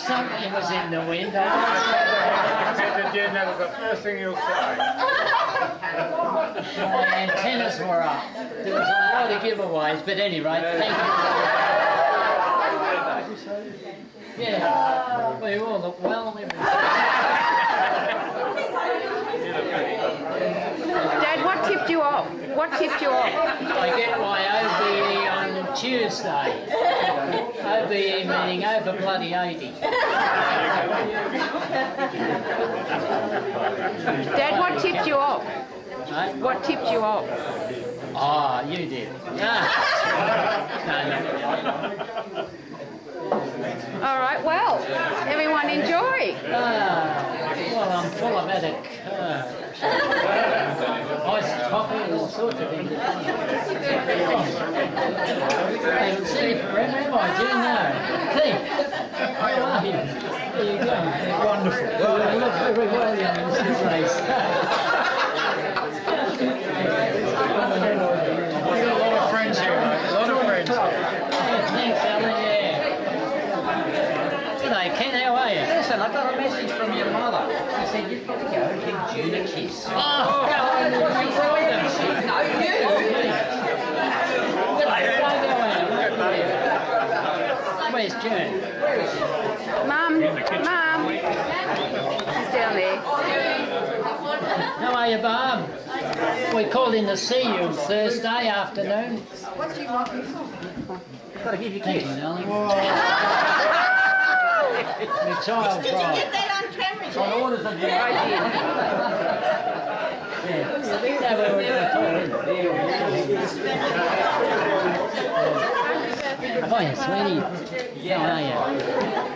Something was in the wind. Said the gin, that was the first thing he'll say. My antennas were up. There was a lot of giveaways, but anyway, thank you. Yeah, we all look well. Dad, what tipped you off? What tipped you off? I get my OBE on Tuesday. OBE meaning over bloody 80. Dad, what tipped you off? Right? What tipped you off? Ah, you did. No. All right, well, everyone enjoy. Well, I'm full of headache. Iced coffee and all sorts of things. I haven't seen you forever, have I? Do you know? Keith, how are you? There you go. Wonderful. Well, you look very well, young Mr. Grace. We've got a lot of friends here, mate. A lot of friends. Yeah, thanks, Alan, yeah. G'day, Ken, how are you? Listen, I got a message from your mother. She said you've got to go and give June a kiss. Oh, go on, what's your problem? No, you. G'day, go out. Where's June? Mum, she's down there. How are you, Barb? We called in to see you Thursday afternoon. What do you want me for? I've got to give you a kiss. Darling. Your child Did you bride. get that on camera? On orders of your idea. Yeah. Now we're Hiya, sweetie. How are you?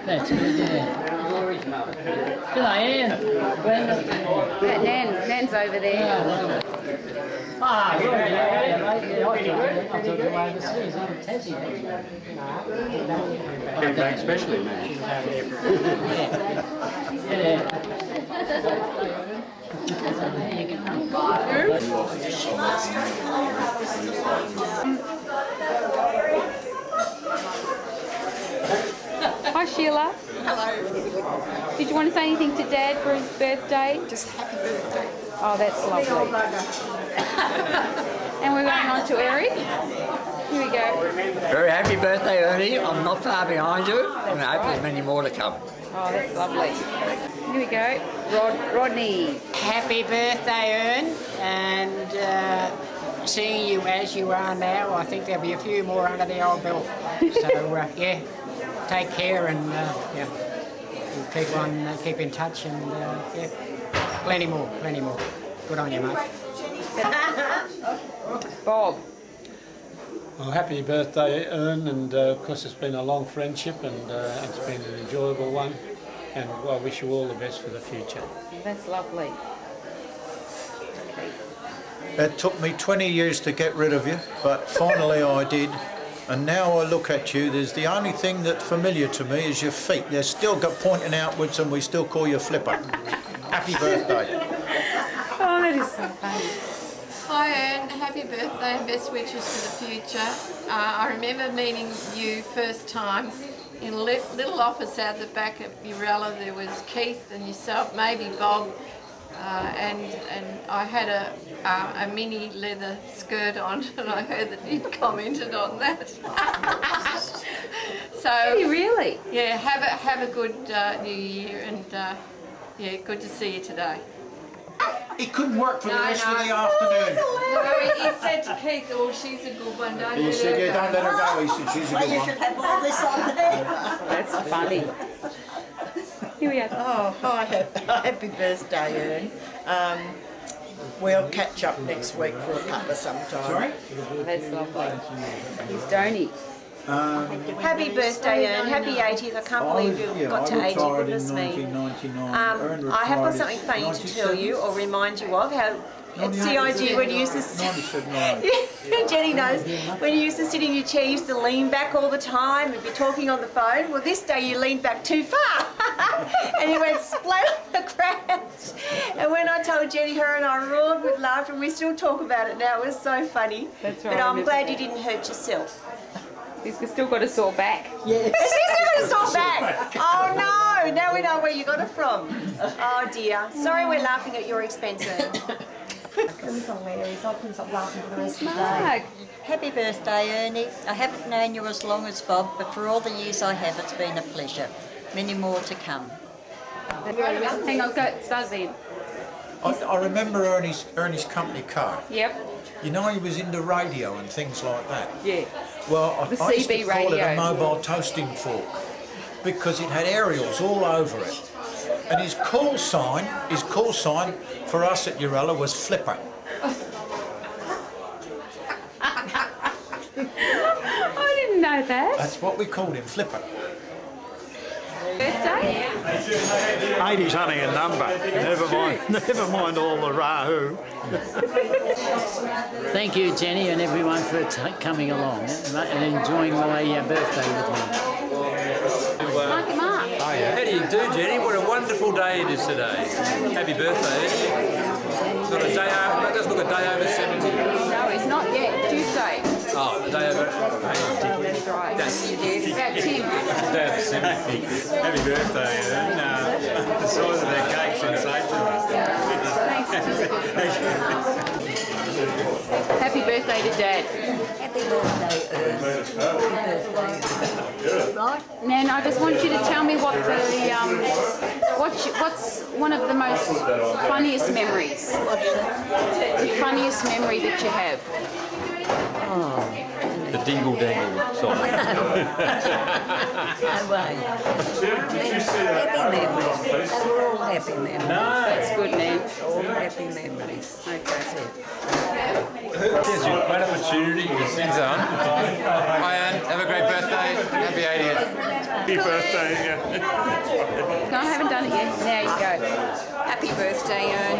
That's good, yeah. G'day, Anne. Nan's over there. Ah, good. Yeah, I took you overseas. I'm Tassie. Came back specially, man. Yeah. Hi, Sheila. Hello. Did you want to say anything to Dad for his birthday? Just happy birthday. Oh, that's lovely. And we're going on to Eric. Here we go. Very happy birthday, Ernie. I'm not far behind you, and I hope there's many more to come. Oh, that's lovely. Here we go. Rodney. Happy birthday, Ern, and seeing you as you are now, I think there'll be a few more under the old belt. So, yeah, take care and, yeah, we'll keep in touch and, yeah, plenty more. Good on you, mate. Bob. Well, happy birthday, Ern, and of course it's been a long friendship and it's been an enjoyable one, and I wish you all the best for the future. That's lovely. It took me 20 years to get rid of you, but finally I did. And now I look at you, there's the only thing that's familiar to me is your feet. They're still got pointing outwards and we still call you Flipper. Happy birthday. Oh, that is so funny. Hi Anne, happy birthday and best wishes for the future. I remember meeting you first time in a little office out the back of Urella. There was Keith and yourself, maybe Bob, and I had a mini leather skirt on and I heard that you'd commented on that. So, Hey, really? yeah, have a good New Year and yeah, good to see you today. It couldn't work for the rest of the afternoon. He said to Keith, oh, she's a good one, don't you? He said, yeah, don't let her go. He said, she's a good You one. should have all this on there. That's funny. Here we are. Oh, hi, happy birthday, Ern. We'll catch up next week for a cuppa sometime. Sorry? That's lovely. Here's Donny. Happy birthday, Ern. Happy 80th. I can't believe you've got to 80 with us, me. I have got something funny to tell you or remind you of. How at CIG, when you used to Jenny knows, when you used to sit in your chair, you used to lean back all the time and be talking on the phone. Well, this day you leaned back too far and you went splat on the ground. And when I told Jenny, her and I roared with laughter, and we still talk about it now. It was so funny. That's right. But I'm glad you didn't hurt yourself. He's still got a sore back. Yes. Has he it's all back. Oh no, now we know where you got it from. Oh dear. Sorry we're laughing at your expense. I couldn't stop laughing for the rest of the day. Happy birthday, Ernie. I haven't known you as long as Bob, but for all the years I have, it's been a pleasure. Many more to come. Hang on, go, start again. I remember Ernie's company car. Yep. You know, he was into radio and things like that. Yeah. Well, The I used to CB call it a radio. mobile toasting fork because it had aerials all over it. And his call sign for us at Urella was Flipper. I didn't know that. That's what we called him, Flipper. Birthday? 80's only a number. Never mind all the rahoo. Thank you, Jenny, and everyone for coming along and enjoying my birthday with me. Mark. How do you do, Jenny? What a wonderful day it is today. Happy birthday, Eddie. Not a day over, it doesn't look a day over 70. No, it's not yet. Tuesday. Oh, a day over 80. That's right. About Tim. Day over 70. Happy birthday, Ern. The size of their cake's sensational. Happy birthday to Dad. Happy birthday, Ern. Happy birthday. Right? Nan, I just want you to tell me what what's one of the most funniest memories? The funniest memory that you have? The dingle dangle song. No way. Happy memories. They're all happy memories. That's good, Nan. All happy memories. Okay. Yes, a great opportunity to sing on. Hi, Anne. Have a great birthday. Happy 80th. Happy birthday, No, I haven't done it yet. There you go. Happy birthday, Ern.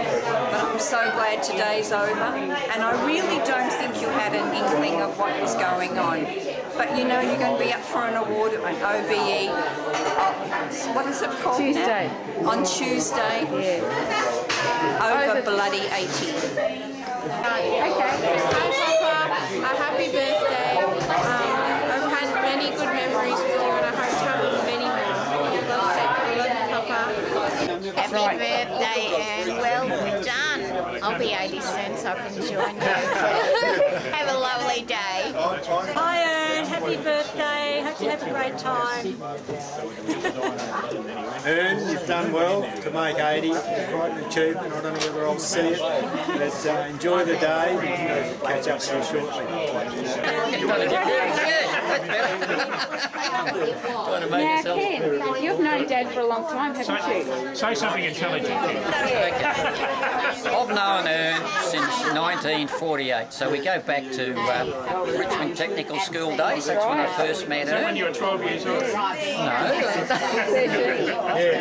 But I'm so glad today's over. And I really don't think you had an inkling of what was going on. But you know you're going to be up for an award at OBE. What is it called Tuesday. now? On Tuesday. Yeah. Over bloody 80. Okay. Hi, Papa. A happy birthday. I've had many good memories with you, and I hope to have many more. Love, Papa. Happy birthday, and well done. I'll be 80 cents. I can join you. Have a lovely day. Hi, Ern. Happy birthday. Hope you have a great time. Ern, you've done well to make 80. Quite an achievement. I don't know whether I'll see it, but enjoy the day. Catch up with you shortly. Now, Ken, you've known Dad for a long time, haven't you? Say something intelligent. I've known Ern since 1948, so we go back to Richmond Technical School days. That's when I first met Ern. When you were 12 years old?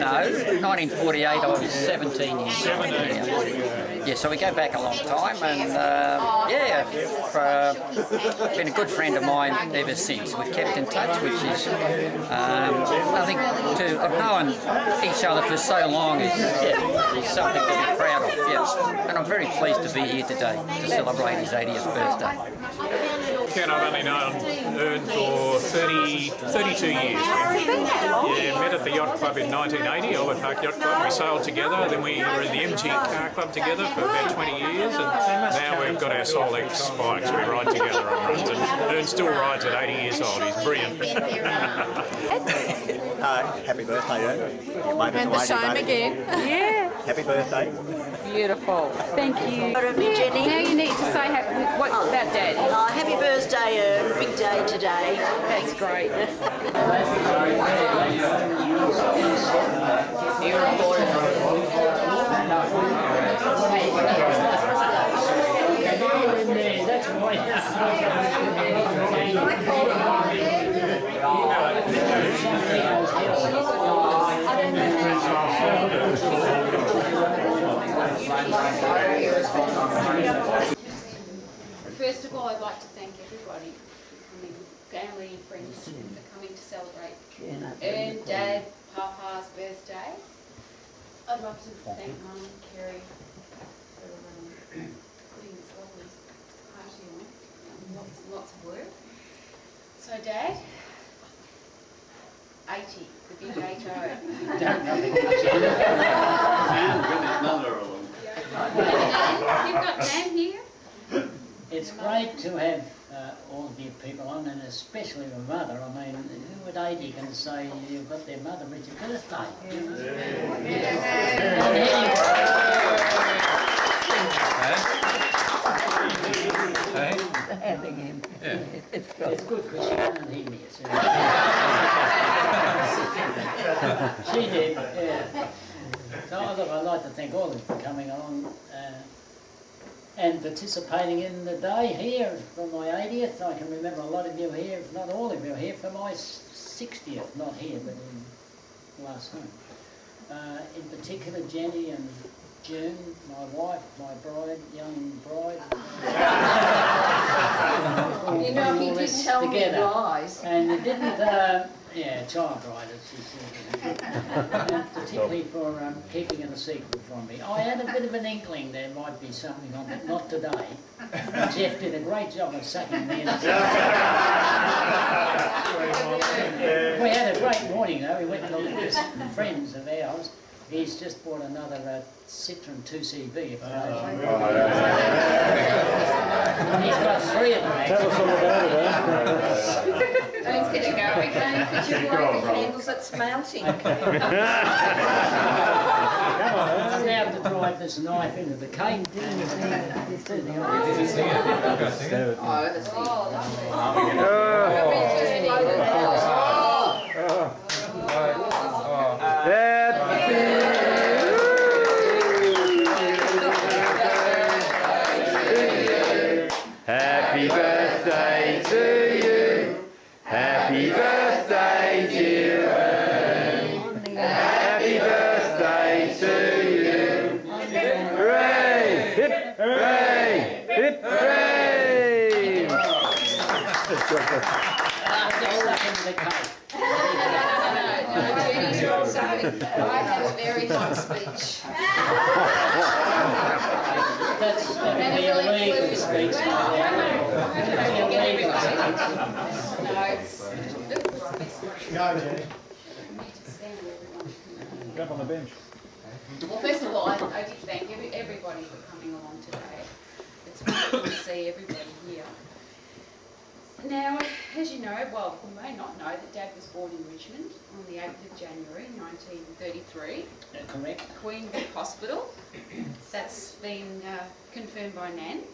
No, 1948 I was 17 years old. Yeah, so we go back a long time, and been a good friend of mine ever since. We've kept in touch, which is nothing to. I've known each other for so long is something to be proud of. Yes, and I'm very pleased to be here today to celebrate his 80th birthday. Ken, I've only known Ern for 32 years. Yeah, met at the Yacht Club in 1980, Albert Park Yacht Club. We sailed together, then we were in the MG Car Club together for about 20 years, and now we've got our Solex bikes. We ride together on runs, and Ern still rides at 80 years old. He's brilliant. Happy birthday, Ern. And the shame again. Yeah. Happy birthday. Beautiful. Thank you. Jenny. Now you need to say what about Dad. Happy birthday, Ern. Big day today. That's great. That's right. First of all, I'd like to thank everybody, family and friends, for coming to celebrate Ern, Dad, Papa's birthday. I'd love to thank Mum and Kerry for putting this lovely party on. Lots and lots of work. So Dad, 80, the big 80. You've got Nan here. It's great to have all of you people on, and especially my mother. I mean, who at 80 can say you've got their mother with your birthday? Having him. Yeah. It's good because she can't hear me. She did, yeah. So look, I'd like to thank all of you for coming along and participating in the day here for my 80th. I can remember a lot of you here, if not all of you here, for my 60th, not here, but in last home. In particular, Jenny and June, my wife, my bride, young bride. You know, he did tell me lies. And you didn't, child bride, as she said. And particularly for keeping it a secret from me. I had a bit of an inkling there might be something on it, not today. Jeff did a great job of sucking me in. We had a great morning though. We went to this friends of ours. He's just bought another Citroen 2CV. He's got 3 of them actually. Tell us all about it, Don't get it going. Could you blow the candles? It's melting. I'm now to drive this knife into the cake. Happy birthday to you. Happy birthday, dear Ern. Happy birthday to you. Hooray! Hip, hooray! Hip, hooray! Jenny's also, I have a very hot speech. That's illegal speech. No, Jenny. Jump on the bench. Well, first of all, I did thank everybody for coming along today. It's wonderful to see everybody here. Now, as you know, well, you may not know that Dad was born in Richmond on the 8th of January 1933. Correct. Queenbrook Hospital. That's been confirmed by Nan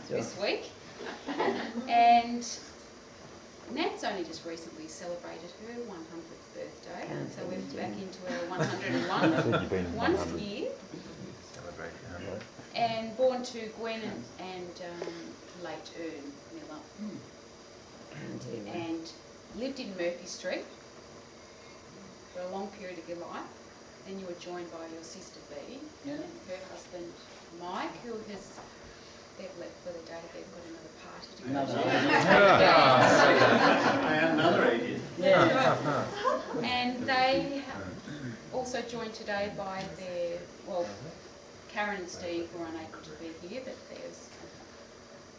this week. And Nan's only just recently celebrated her 100th birthday, so we're back into our 101st year. And born to Gwen and late Ern Miller. And lived in Murphy Street for a long period of your life. Then you were joined by your sister Bea and her husband Mike, who has, they've left for the day, they've got another party to go to. And they also joined today by their, well, Karen and Steve were unable to be here, but there's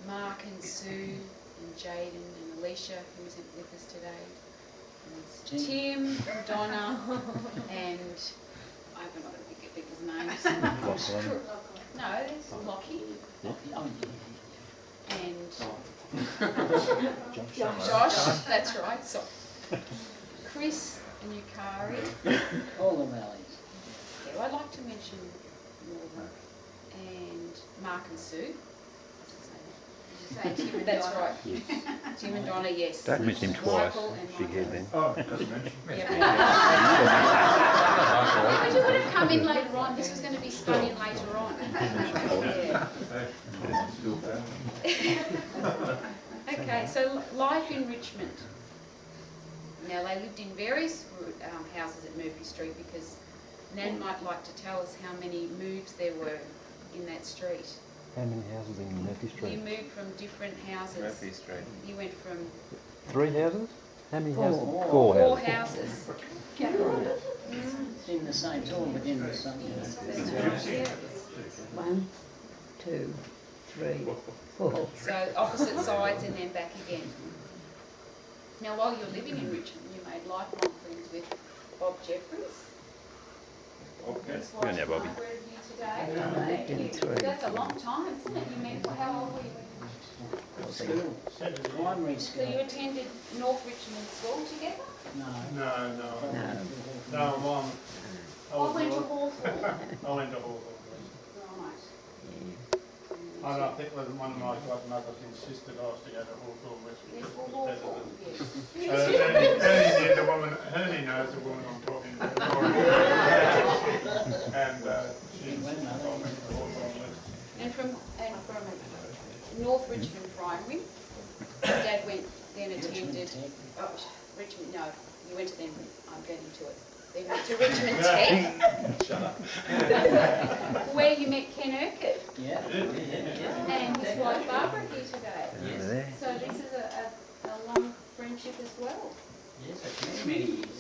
Mark and Sue and Jaden and Alicia who isn't with us today. And Tim and Donna and I don't know the people's names. No, there's Lockie. And Josh, that's right. So Chris and Yukari. All the Valleys. Yeah, well, I'd like to mention Norman and Mark and Sue. Tim and that's Donna. Right. Yes. Tim and Donna, yes. Don't mention him twice. Big head then. Oh, But you would have come in later on. This was going to be spun in later on. Okay, so life in Richmond. Now they lived in various houses at Murphy Street because Nan might like to tell us how many moves there were in that street. How many houses in Murphy Street? You moved from different houses. Murphy Street. You went from 3 houses? How many houses? Four 4 houses. It's in the same, it's all within the same. 1, 2, 3, 4. So opposite sides and then back again. Now, while you're living in Richmond, you made lifelong friends with Bob Jeffries. His wife, Yeah, Bobby. Margaret, here today. That's a long time, isn't it? You met, how old were you? School. Primary So school. you attended North Richmond School together? No. No, Mum. I went to Hawthorn. I went to Hawthorn. Right. And I think one of my godmothers insisted I was to go to Hawthorn West Yes, because well, it was better Hawthorn, than... yes. Ernie, the woman, Ernie knows the woman I'm talking about. And she insisted I went to Hawthorn West. And from North Richmond Primary, Dad went, then attended, Richmond, no, you went to them, I'm getting to it. Then went to Richmond Tech. Shut up. Where you met Ken Urquhart. Yeah. And his wife Barbara here today. Yes. So this is a long friendship as well. Yes, many years.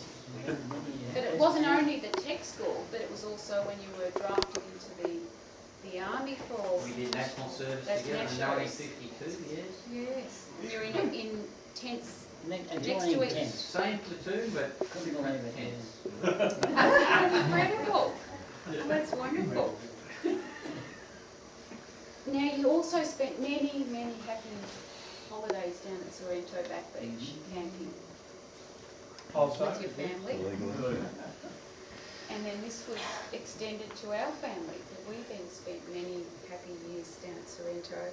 But it wasn't only the tech school, but it was also when you were drafted into the army for... We did national service That's together in national. 1952, yes. Yes. And you're in tents next to Adjoining each. tents. Same platoon, but Couldn't believe it. tents. Incredible. That's wonderful. Now you also spent many, many happy holidays down at Sorrento Back Beach camping with your family. And then this was extended to our family, but we then spent many happy years down at Sorrento.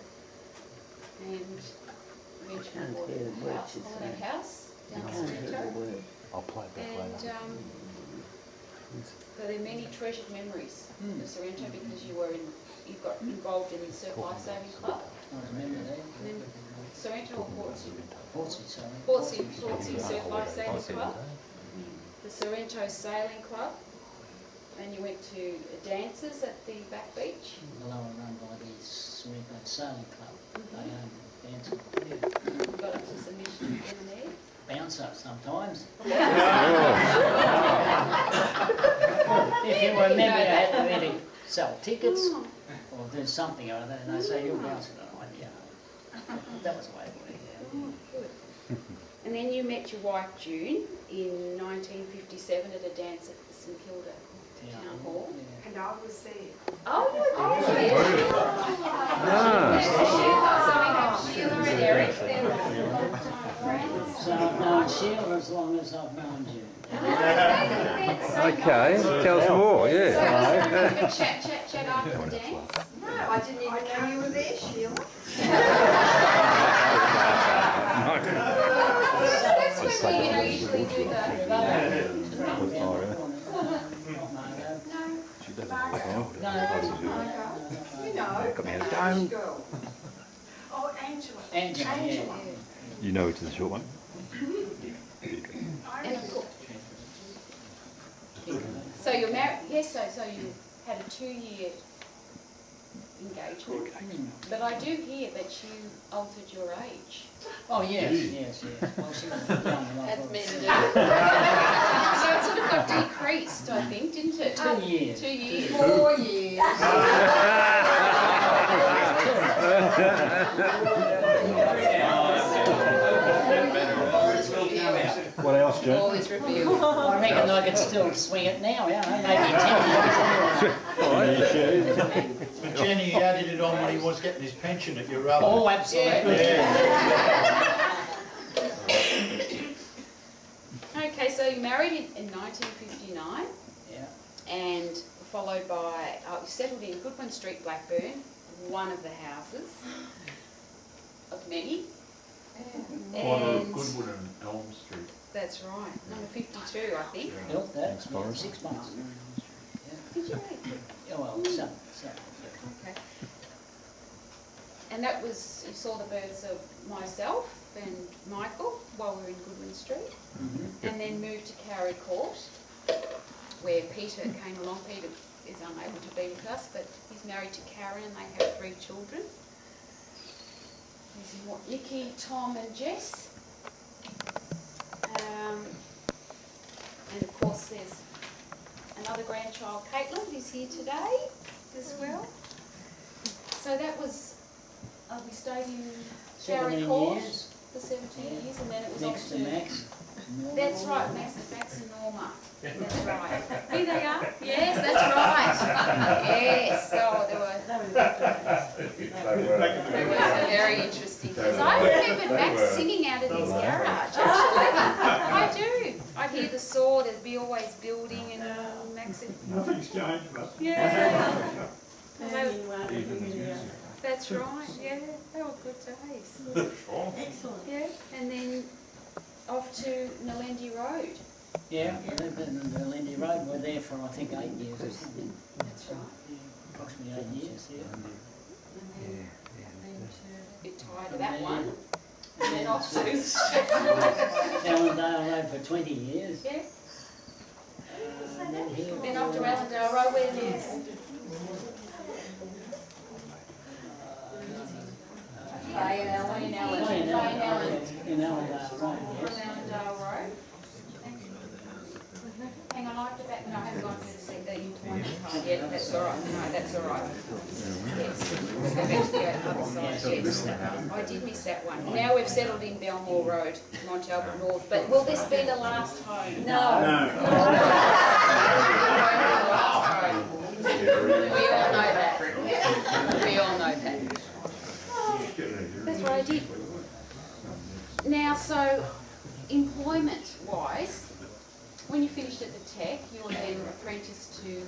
And eventually bought a house, holiday house down at Sorrento. I'll play it back And later. so there are many treasured memories of Sorrento because you got involved in the Surf Life Saving Club. I remember that. And then Sorrento or Portsea? Portsea, sorry. Portsea Surf Life Saving Club. The Sorrento Sailing Club. And you went to dances at the Back Beach. The lower run by the Sorrento Sailing Club. They own dancing. You got up to submission down there. Bounce up sometimes. Oh. If you were a member, you had to really sell tickets or do something or other, and they say you'll bounce it on. Yeah, that was the way it went. Oh, good. And then you met your wife June in 1957 at a dance at the St Kilda Town Hall. And I was there. Oh, you were there. So we have Sheila and Eric. They're friends. So I've known Sheila as long as I've known you. Okay, tell us more, So yeah. have a chat after the dance. No, I didn't even know you were there, Sheila. That's when we usually do the... She doesn't have a You know, Got me a Irish girl. Oh, Angela. Angela, yeah. You know it's the short one? And of course. So you're married, yes, so you had a 2-year engagement. But I do hear that you altered your age. Oh, yes, yes, yes. Well, she was young enough. As men do. So it sort of got decreased, I think, didn't it? 2 years. 2 years. 4 years. What else, Joe? Always revealed. I reckon I could still swing it now, yeah, maybe 10 years. Jenny, he added it on when he was getting his pension at your rally. Oh, absolutely. Okay, so you married in 1959. Yeah. And followed by, you settled in Goodwin Street, Blackburn, one of the houses of many. Corner of Goodwood and Elm Street. That's right, number 52, I think. Built that, 6 months. Did you make it? Yeah, well, some. Okay. And that was, you saw the births of myself and Michael while we were in Goodwin Street. And then moved to Cowrie Court, where Peter came along. Peter is unable to be with us, but he's married to Karen and they have 3 children. There's more Nikki, Tom and Jess. And of course there's another grandchild, Caitlin, who's here today as well. So that was, we stayed in Cowrie 17 Court. years. for 17 years, and then it was Next off to Max. That's right, Max and Norma. That's right. Here they are. Yes, that's right. Yes. Oh, they were very interesting. Because I remembered Max singing out of his garage. Actually, I do. I'd hear the saw. There'd be always building, and Max. Nothing's changed, but. Yeah. That's right. Yeah, they were good days. Excellent. Yeah, and then off to Nalendi Road. Yeah, I lived in the Lindy Road. We're there for I think 8 years or something. That's right. Yeah, approximately 8 years. Yeah. Bit tired of that one. And then off to Allendale Road for 20 years. Yeah. Then off to Allendale Road where there's Fay and Ellen. In Allendale Road, yes. Allendale Road. Hang on, I have to back. No, I haven't gone through the employment card yet. That's all right. No, that's all right. Yes. We'll go back to the other side. Yes. I did miss that one. Now we've settled in Belmore Road, Mont Albert North. But will this be the last home? No. We all know that. We all know that. That's what I did. Now, so employment-wise, when you finished at the Tech, you were then apprenticed to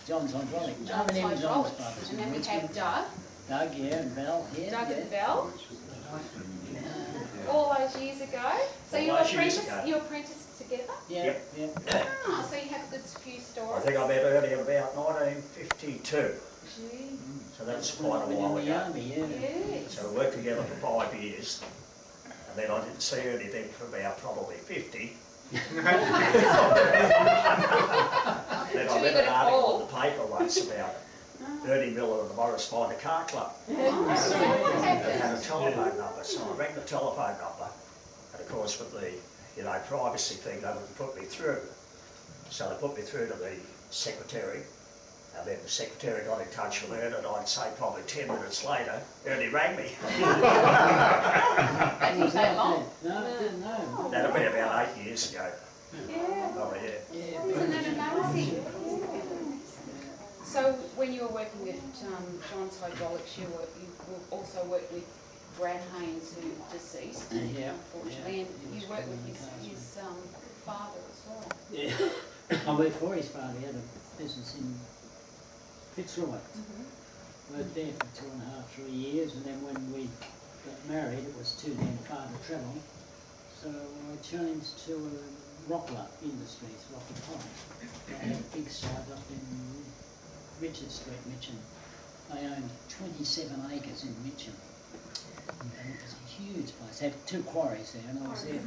John's Hydraulic. John's John's Hydraulics. Brothers. And then we have Doug. Doug, yeah, and Val, yeah. Doug yeah. and Val. All those years ago. So you apprenticed together? Yeah, yeah. Ah, so you have a good few I stories. think I met Ernie in about 1952. Gee. So that's quite a while ago. Yes. So we worked together for 5 years. And then I didn't see Ernie then for about probably 50. Then I read an article in the paper once about Ernie Miller and the Morris Minor Car Club. They had a telephone number, so I rang the telephone number, and of course with the privacy thing they wouldn't put me through. So they put me through to the secretary, and then the secretary got in touch with Ernie, and I'd say probably 10 minutes later, Ernie rang me. That was that long? No, no. That'd been about 8 years ago. Yeah. Oh yeah. Isn't that amazing? So when you were working at John's Hydraulics, you also worked with Brad Haynes, who deceased, unfortunately, and you worked with his father as well. Yeah. I worked for his father. He had a business in Fitzroy. Worked there for 2.5, 3 years, and then when we got married, it was too damn far to travel. So I changed to Rockler Industries, Rockler Pines. They had a big site up in Richard Street, Mitcham. They owned 27 acres in Mitcham. And it was a huge place. They had 2 quarries there, and I was there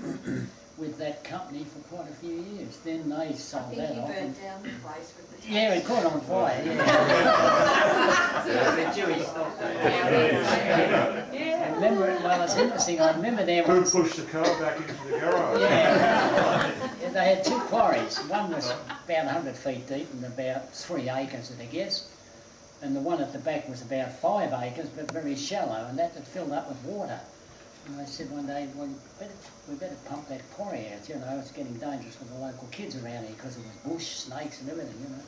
with that company for quite a few years. Then they sold that off. I think you burnt down the place with the Yeah, it caught on fire, yeah. I remember it, well, it's interesting, I remember there Who was... pushed the car back into the garage? Yeah. They had 2 quarries. One was about 100 feet deep and about 3 acres, I guess. And the one at the back was about 5 acres, but very shallow, and that had filled up with water. And I said one day, well, we better pump that quarry out, it's getting dangerous with the local kids around here because it was bush, snakes and everything,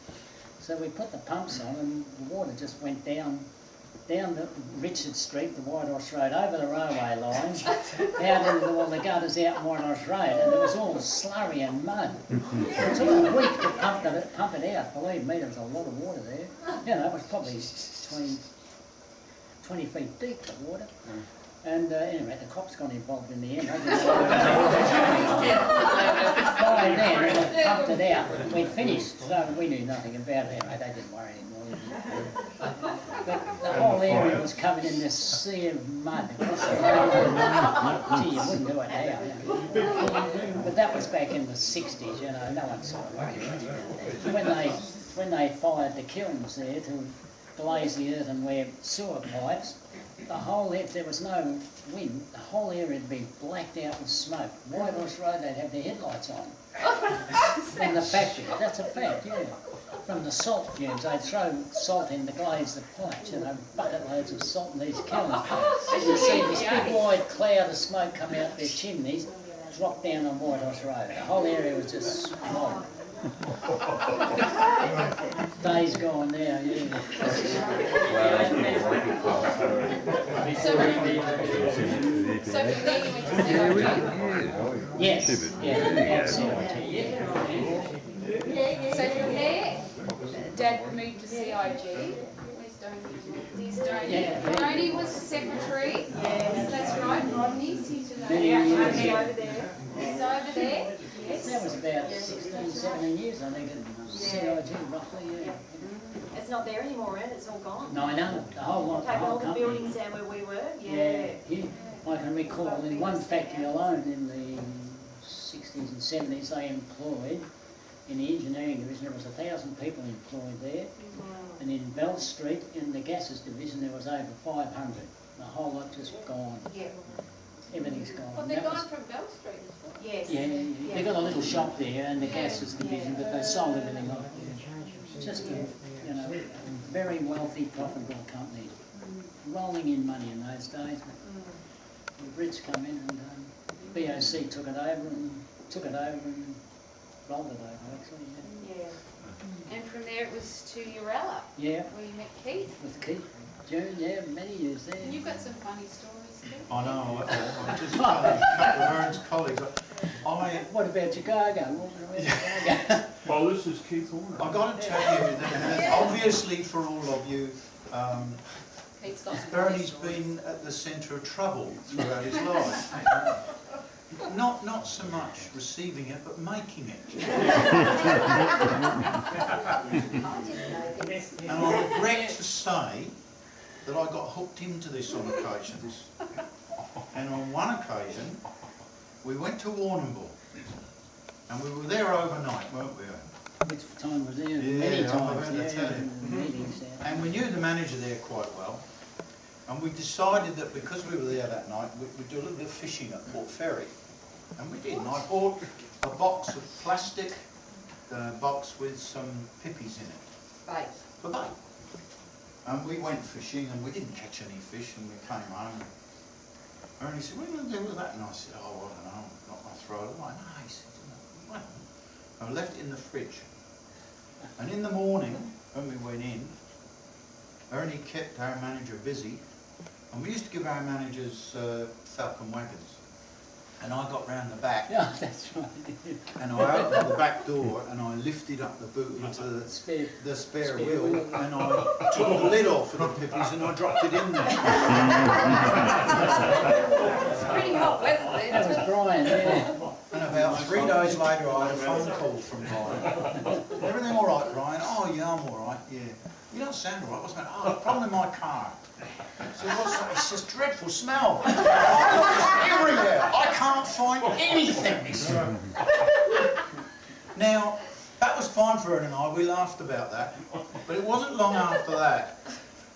So we put the pumps on and the water just went down the Richard Street, the White Horse Road, over the railway line, out into all the gutters out in White Horse Road, and it was all slurry and mud. It took a week to pump it out. Believe me, there was a lot of water there. It was probably 20 feet deep, the water. And anyway, the cops got involved in the end. By then, they pumped it out. We'd finished, so we knew nothing about it. Anyway, they didn't worry anymore. But the whole area was covered in this sea of mud across the road. Gee, you wouldn't do it now. But that was back in the 60s, no one sort of worried about it. When they fired the kilns there to glaze the earthenware sewer pipes, the whole, if there was no wind, the whole area would be blacked out with smoke. White Horse Road, they'd have their headlights on. From the factory, that's a fact, yeah. From the salt fumes, they'd throw salt in to glaze the pipes, bucket loads of salt in these kilns. And you see this big wide cloud of smoke come out their chimneys, drop down on White Horse Road. The whole area was just smog. Days gone now, yeah. So from there you went to CIG? Yes, yeah, CIG. So from there, Dad moved to CIG. Where's Donny? There's Donny. Yeah. Donny was the secretary. Yes, that's right. Rodney's here today. Yeah. He's over there. He's over there. Yes. That was about 16, 17 years, I think, at CIG, roughly, yeah. It's not there anymore, right? It's all gone. No, I know, the whole lot, the Taken whole all the company. buildings down where we were. Yeah, I can recall in one factory alone in the 60s and 70s, they employed, in the engineering division, there was 1,000 people employed there. And in Bell Street, in the gases division, there was over 500. The whole lot just gone. Yeah. Everything's gone. Well, they're gone from Bell Street as well. Yes. Yeah, they got a little shop there in the gases division, but they sold everything off. Just a, very wealthy, profitable company. Rolling in money in those days. The Brits come in and BOC took it over and rolled it over, actually. Yeah. And from there it was to Urella. Yeah. Where you met Keith. With Keith. June, yeah, many years there. You've got some funny stories, Keith. I know, I just a couple of Ern's colleagues. What about Chicago? Walking around Chicago? Well, this is Keith Horner. I've got to tell you that obviously for all of you, Bernie's been at the centre of trouble throughout his life. Not so much receiving it, but making it. And I regret to say that I got hooked into this on occasions. And on one occasion, we went to Warrnambool, and we were there overnight, weren't we? Which time was there? Yeah, Many I'm times, about to tell you. meetings, And we knew the manager there quite well, and we decided that because we were there that night, we'd do a little bit of fishing at Port Fairy. And we did, and I bought a box of plastic box with some pippies in it. Bait. For bait. And we went fishing, and we didn't catch any fish, and we came home. And he said, what are you going to do with that? And I said, oh, I don't know, I'm not going to throw it away. No, he said, no. And I left it in the fridge. And in the morning, when we went in, Ernie kept our manager busy, and we used to give our managers Falcon wagons. And I got round the back. Yeah, that's right. And I opened the back door and I lifted up the boot into the spare wheel and I took the lid off of the pippies and I dropped it in there. It's pretty hot weather there. That was Brian, yeah. And about 3 days later I had a phone call from Brian. Everything all right, Brian? Oh yeah, I'm all right, yeah. You don't sound all right. What's the matter? Oh, problem in my car. So what's that? It's this dreadful smell. Everywhere. I can't find anything. Now, that was fine for Ern and I. We laughed about that. But it wasn't long after that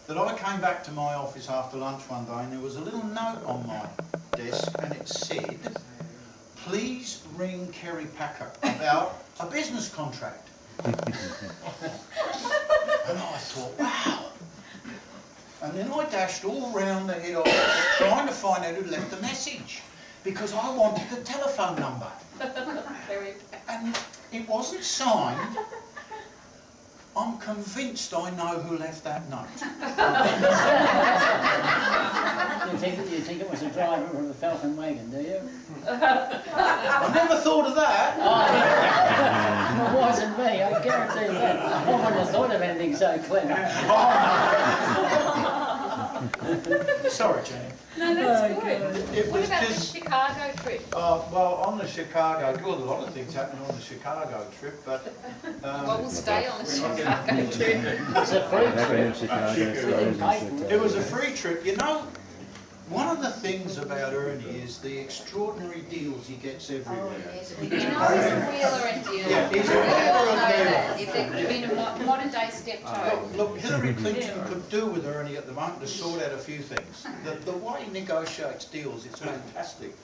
I came back to my office after lunch one day and there was a little note on my desk and it said, please ring Kerry Packer about a business contract. And I thought, wow. And then I dashed all round the head office trying to find out who'd left the message because I wanted the telephone number. And it wasn't signed. I'm convinced I know who left that note. Do you think it was a driver of a Falcon wagon, do you? I never thought of that. Well, it wasn't me, I guarantee that. I wouldn't have thought of anything so clever. Sorry, Jenny. No, that's good. It What was about the just, Chicago trip? well, on the Chicago, there was a lot of things happening on the Chicago trip, but... Well, we'll stay on the Chicago trip. It's a free trip. It was a free trip. You know, One of the things about Ernie is the extraordinary deals he gets everywhere. You know, he's a wheeler and dealer. Yeah, he's a We all wheeler and know dealer. that. If there could have been a modern day steptoe. Look, Hillary Clinton could do with Ernie at the moment to sort out a few things. The way he negotiates deals, it's fantastic.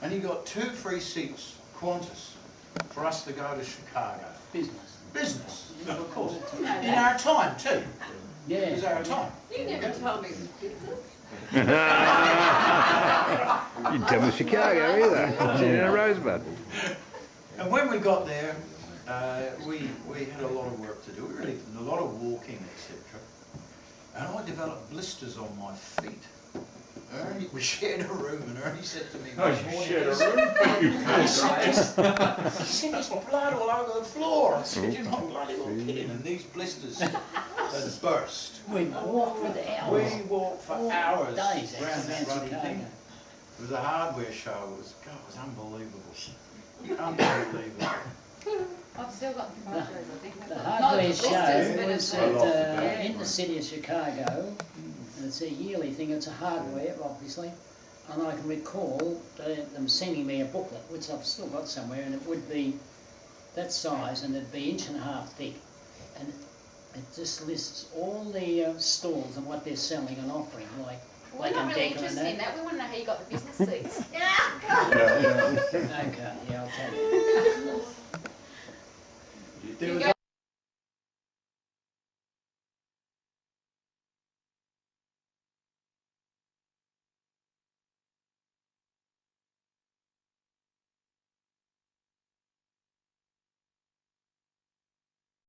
And he got 2 free seats, Qantas, for us to go to Chicago. Business, of course. In our time too. Yeah. It was our time. You never told me it was business. You didn't tell me Chicago either. Sitting in a rosebud. And when we got there, we had a lot of work to do. We really did a lot of walking, etc. And I developed blisters on my feet. Ernie, we shared a room, and Ernie said to me, Oh, you shared a room? he said, there's blood all over the floor. I said, you're not bloody well kidding. And these blisters had burst. We walked for hours. We walked for hours days around that bloody Chicago. thing. It was a hardware show. It was unbelievable. Unbelievable. I've still got the photos, I think. The Not hardware blisters, show but was it's in the city of Chicago, and it's a yearly thing. It's a hardware, obviously, and I can recall them sending me a booklet, which I've still got somewhere, and it would be that size, and it'd be 1.5 inches thick, and it just lists all the stalls and what they're selling and offering, like We're not really Decker and interested in that. We want to know how you got the business seats. Okay, yeah, I'll tell you. There was